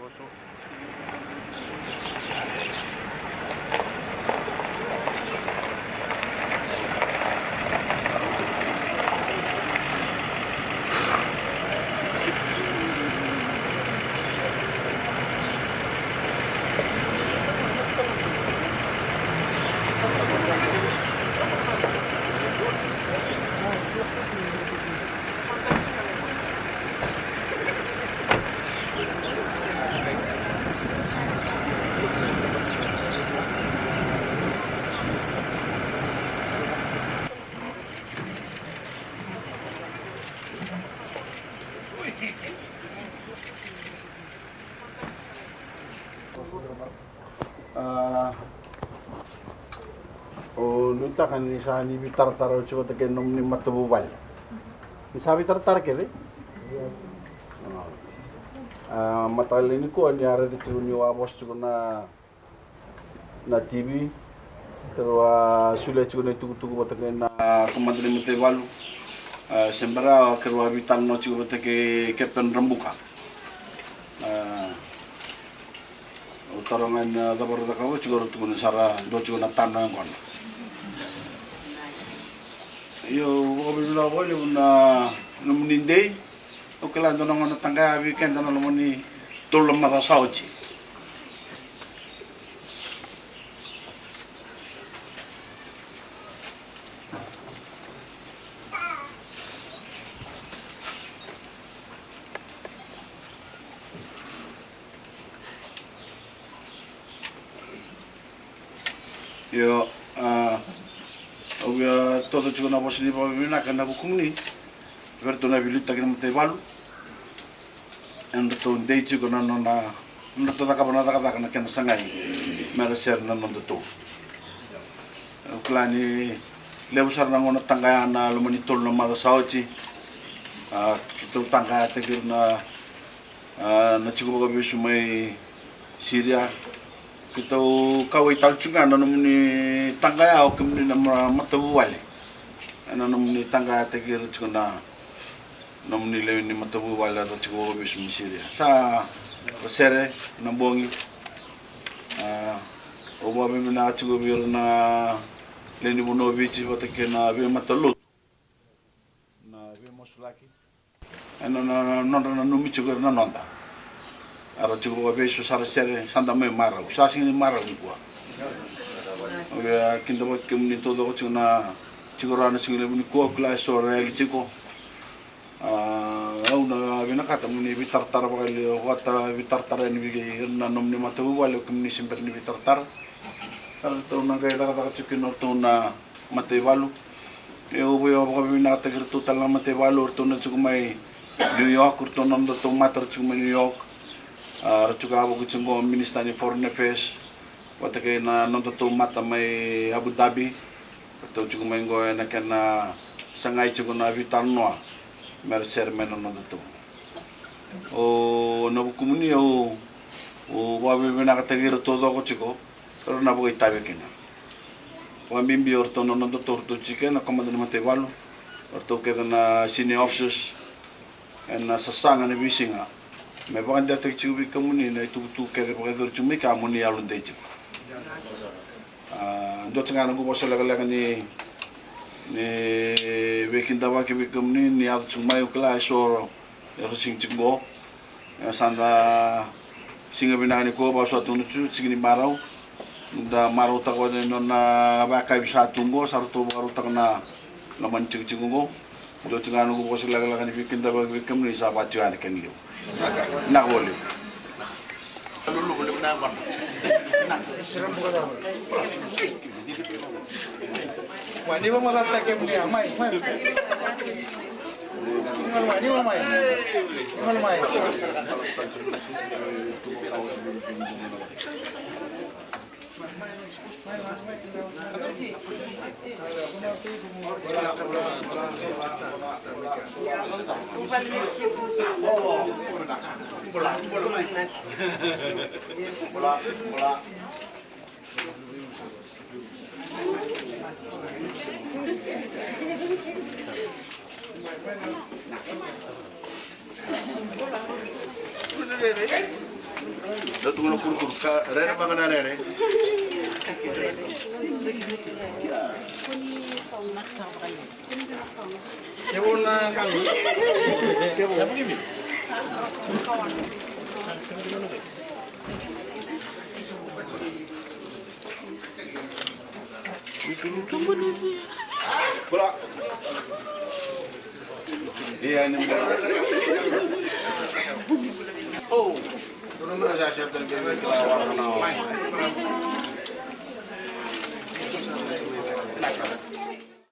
Koso. O nuita kan ni sa ni bitar taro chuo te nom ni matubu bal. Ni sa bitar tar ke de. Matal ni ko ni ara de chuo ni wa bos chuo na TV. Terus sulit chuo ni tugu te na komando ni mate balu. Sembara kerwa bitar no chuo te ke Captain Rambuka. Utarangan dabar da kawo chuo tu ni sara do chuo na tanang kon. Yo wabila wale una numuninde o kala dona ngona tanga weekend na lumoni tolam mata sauci yo todo chico na bosi ni na kana bukumni verto na bilita kina mate balu ando to ndei chico na ando to ka bona ka kana kana sangai mera ser na ando to klani lebusar na ngona tanga na lumani tol na ma sauci kito tanga te na chico ba bisu mai Syria kita kawai talchunga na numni tanga ya o kumni na matabu wale ana numni tanga te kira chuna numni le ni matabu wale ro chiko bis Syria sa sere na bongi o ba me na chiko bir na le ni bono bichi bote ke na be matalu na be mosulaki ana na nummi chiko na nonda aro chico ba beso sara sere sanda me mara sa sing mara kwa kinda ba kemni todo ko chuna chico rana single ni ko kla so re chico au na bina kata muni bitartar ba kali wata bitartar ni bigi na nomni matu wala kemni simper ni bitartar aro to na ga da chico no to na mate walu e o bo ba bina ta gir to tal na mate walu to na chico mai New York to na to matar chico New York juga abu kucinggo Minister ni Foreign Affairs wata ke na nonto to mata mai Abu Dhabi to juga mai ngo na kana sangai juga na vitar noa mercer meno nonto to o no kumuni o wabe bena ka tagiro to do ko chiko pero na bu itabe kina wa bimbi orto no nonto to chike na komando mate walu orto ke na senior officers na sasanga ni bisinga me bagan da tek chubi kamuni na tu ke de bagador chumi ka muni alun de chi do tanga no go sala kala ni wekin da wa ke bi kamuni ni al chumai kala so ro sing chingbo sanda singa binani ko ba so tu chu chigni marau da marau ta ko no na ba ka bi sa tungo sar to baru ta na laman chinggo do tanga no go sala kala ni wekin da ba ke kamuni sa ba tian ken liu nak boleh. Lulu boleh nak mana? Nak serem bukan? Wani mau malah tak kemudi amai. Wani mau mai. Mau mai. Bola. Datu na kur ka rere ba kana rere? Siapa na kami? Siapa kimi? Bola. Dia ni. Oh, turun na siya siya talaga yung kawawa na.